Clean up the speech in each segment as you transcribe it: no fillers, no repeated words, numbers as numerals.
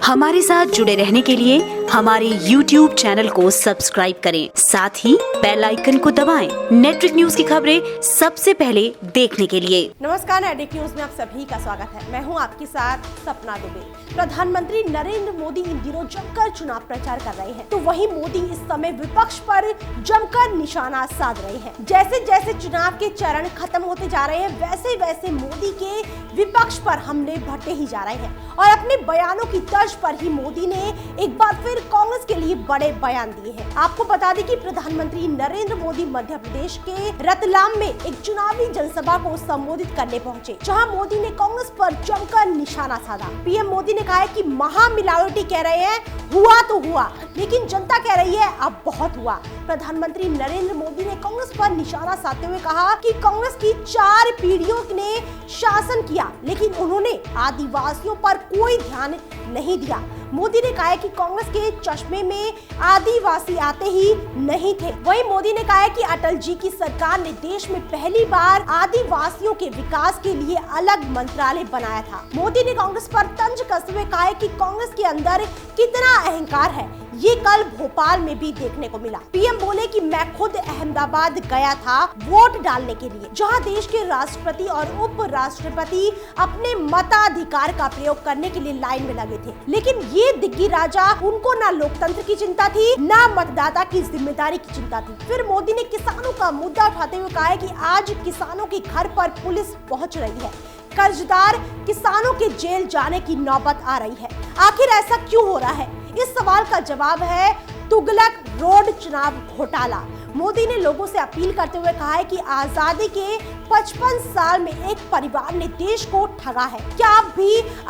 हमारे साथ जुड़े रहने के लिए हमारे YouTube चैनल को सब्सक्राइब करें, साथ ही बेल आइकन को दबाएं। नेटवर्क न्यूज की खबरें सबसे पहले देखने के लिए। नमस्कार, नेटवर्क न्यूज में आप सभी का स्वागत है। मैं हूं आपके साथ सपना दुबे। प्रधानमंत्री नरेंद्र मोदी इन दिनों जमकर चुनाव प्रचार कर रहे हैं, तो वहीं मोदी इस समय विपक्ष पर जमकर निशाना साध रहे हैं। जैसे जैसे चुनाव के चरण खत्म होते जा रहे हैं, वैसे वैसे मोदी के विपक्ष पर हमले बढ़ते ही जा रहे हैं और अपने बयानों की तर्ज पर ही मोदी ने एक बार फिर कांग्रेस के लिए बड़े बयान दिए हैं। आपको बता दें कि प्रधानमंत्री नरेंद्र मोदी मध्य प्रदेश के रतलाम में एक चुनावी जनसभा को संबोधित करने पहुंचे, जहां मोदी ने कांग्रेस पर जमकर निशाना साधा। पीएम मोदी ने कहा है कि महामिलावटी कह रहे हैं, हुआ तो हुआ, लेकिन जनता कह रही है अब बहुत हुआ। प्रधानमंत्री नरेंद्र मोदी ने कांग्रेस पर निशाना साधते हुए कहा कि कांग्रेस की 4 पीढ़ियों ने शासन किया, लेकिन उन्होंने आदिवासियों पर कोई ध्यान नहीं दिया। मोदी ने कहा है कि कांग्रेस के चश्मे में आदिवासी आते ही नहीं थे। वहीं मोदी ने कहा है कि अटल जी की सरकार ने देश में पहली बार आदिवासियों के विकास के लिए अलग मंत्रालय बनाया था। मोदी ने कांग्रेस पर तंज कसते हुए कहा है कि कांग्रेस के अंदर कितना अहंकार है, ये कल भोपाल में भी देखने को मिला। पीएम बोले कि मैं खुद अहमदाबाद गया था वोट डालने के लिए, जहां देश के राष्ट्रपति और उपराष्ट्रपति अपने मताधिकार का प्रयोग करने के लिए लाइन में लगे थे, लेकिन ये दिग्गी राजा, उनको ना लोकतंत्र की चिंता थी, ना मतदाता की जिम्मेदारी की चिंता थी। फिर मोदी ने किसानों का मुद्दा उठाते हुए कहा है कि आज किसानों के घर पर पुलिस पहुंच रही है, कर्जदार किसानों के जेल जाने की नौबत आ रही है। आखिर ऐसा क्यों हो रहा है? इस सवाल का जवाब है तुगलक रोड चुनाव घोटाला। मोदी ने लोगों से अपील करते हुए कहा है कि आजादी के 55 साल में एक परिवार ने देश को ठगा है, क्या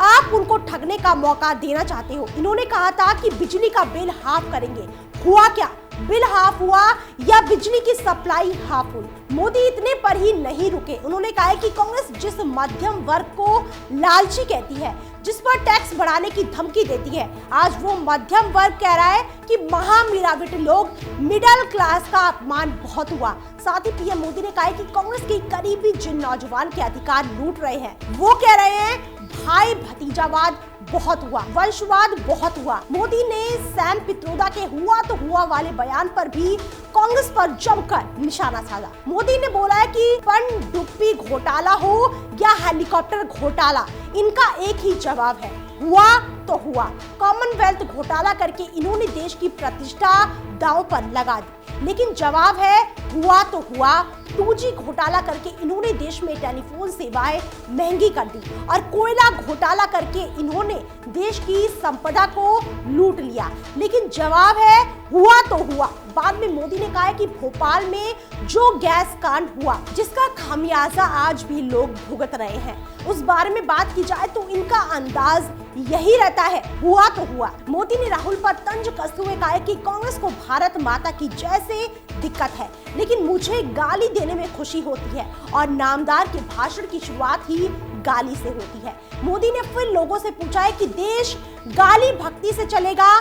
आप उनको ठगने का मौका देना चाहते हो? इन्होंने कहा था कि बिजली का बिल हाफ करेंगे, हुआ क्या? बिल हाफ हुआ या बिजली की सप्लाई हाफ हुई? मोदी इतने पर ही नहीं रुके। उन्होंने कहा है कि कांग्रेस जिस मध्यम वर्ग को लालची कहती है, जिस पर टैक्स बढ़ाने की धमकी देती है, आज वो मध्यम वर्ग कह रहा है कि महामिलावटी लोग, मिडिल क्लास का अपमान बहुत हुआ। साथ ही पीएम मोदी ने कहा है कि कांग्रेस के करीबी जिन नौजवान के अधिकार लूट रहे हैं, वो कह रहे हैं भाई भतीजावाद बहुत हुआ, वंशवाद बहुत हुआ। मोदी ने सैम पित्रोदा के हुआ तो हुआ वाले बयान पर भी कांग्रेस पर जमकर निशाना साधा। मोदी ने बोला है कि पनडुब्बी घोटाला हो या हेलीकॉप्टर घोटाला, इनका एक ही जवाब है, हुआ तो हुआ। कॉमनवेल्थ घोटाला करके इन्होंने देश की प्रतिष्ठा दांव पर लगा दी, लेकिन जवाब है हुआ तो हुआ। 2G घोटाला करके इन्होंने देश में टेलीफोन सेवाएं महंगी कर दी और कोयला घोटाला करके इन्होंने देश की संपदा को लूट लिया, लेकिन जवाब है हुआ तो हुआ। बाद में मोदी ने कहा है कि भोपाल में जो गैस कांड हुआ, जिसका खामियाजा आज भी लोग भुगत रहे हैं, उस बारे में बात की जाए तो इनका अंदाज यही रहता है, हुआ तो हुआ। मोदी ने राहुल पर तंज कसते हुए कहा है कि कांग्रेस को भारत माता की जय से दिक्कत है, लेकिन मुझे गाली देने में खुशी होती है और नामदार के भाषण की शुरुआत ही गाली से होती है। मोदी ने फिर लोगों से पूछा है कि देश गाली भक्ति से चलेगा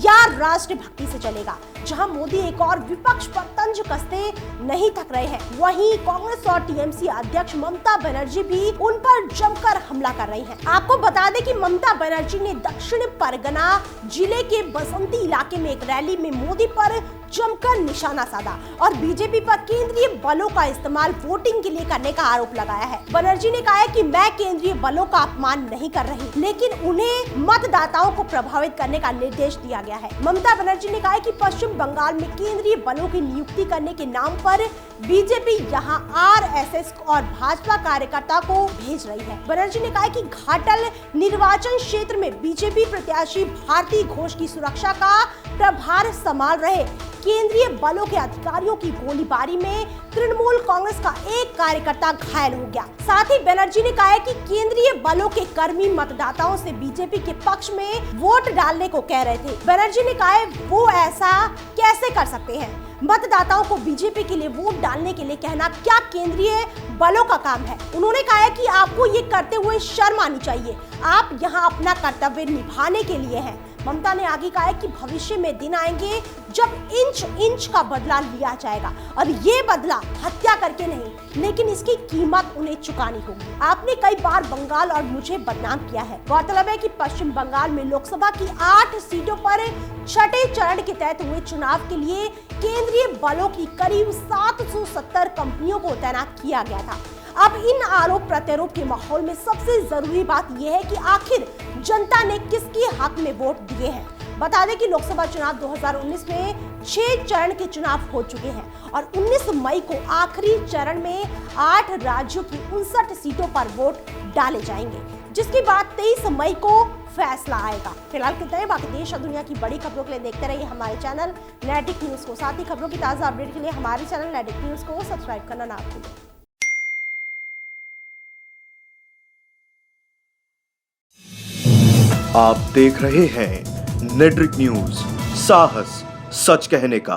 या राष्ट्र भक्ति से चलेगा, जहां मोदी एक और विपक्ष पर तंज कसते नहीं थक रहे हैं, वहीं कांग्रेस और टीएमसी अध्यक्ष ममता बनर्जी भी उन पर जमकर हमला कर रही हैं। आपको बता दें कि ममता बनर्जी ने दक्षिण परगना जिले के बसंती इलाके में एक रैली में मोदी पर जमकर निशाना साधा और बीजेपी पर केंद्रीय बलों का इस्तेमाल वोटिंग के लिए करने का आरोप लगाया है। बनर्जी ने कहा है कि मैं केंद्रीय बलों का अपमान नहीं कर रही, लेकिन उन्हें मतदाताओं को प्रभावित करने का निर्देश दिया गया है। ममता बनर्जी ने कहा है कि पश्चिम बंगाल में केंद्रीय बलों की नियुक्ति करने के नाम पर बीजेपी यहां आरएसएस और भाजपा कार्यकर्ता को भेज रही है। बनर्जी ने कहा है कि घाटल निर्वाचन क्षेत्र में बीजेपी प्रत्याशी भारती घोष की सुरक्षा का प्रभार संभाल रहे केंद्रीय बलों के अधिकारियों की गोलीबारी में तृणमूल कांग्रेस का एक कार्यकर्ता घायल हो गया। साथ ही बनर्जी ने कहा है कि केंद्रीय बलों के कर्मी मतदाताओं से बीजेपी के पक्ष में वोट डालने को कह रहे थे। बनर्जी ने कहा है वो ऐसा कैसे कर सकते हैं? मतदाताओं को बीजेपी के लिए वोट डालने के लिए कहना क्या केंद्रीय बलों का काम है? उन्होंने कहा है कि आपको ये करते हुए शर्म आनी चाहिए, आप यहाँ अपना कर्तव्य निभाने के लिए हैं। ममता ने आगे कहा है कि भविष्य में दिन आएंगे जब इंच इंच का बदला लिया जाएगा और ये बदला हत्या करके नहीं, लेकिन इसकी कीमत उन्हें चुकानी होगी। आपने कई बार बंगाल और मुझे बदनाम किया है। गौरतलब है कि पश्चिम बंगाल में लोकसभा की 8 सीटों पर छठे चरण के तहत हुए चुनाव के लिए केंद्रीय बलों की करीब 770 कंपनियों को तैनात किया गया था। अब इन आरोप प्रत्यारोप के माहौल में सबसे जरूरी बात यह है कि आखिर जनता ने किसके हक में वोट दिए हैं। बता दें कि लोकसभा चुनाव 2019 में 6 चरण के चुनाव हो चुके हैं और 19 मई को आखिरी चरण में 8 राज्यों की 59 सीटों पर वोट डाले जाएंगे, जिसके बाद 23 मई को फैसला आएगा। फिलहाल कितना है, बाकी देश और दुनिया की बड़ी खबरों के लिए देखते रहिए हमारे चैनल नैतिक न्यूज को। साथ ही खबरों की ताजा अपडेट के लिए हमारे चैनल नैतिक न्यूज को सब्सक्राइब करना ना भूलें। आप देख रहे हैं नेट्रिक न्यूज, साहस सच कहने का।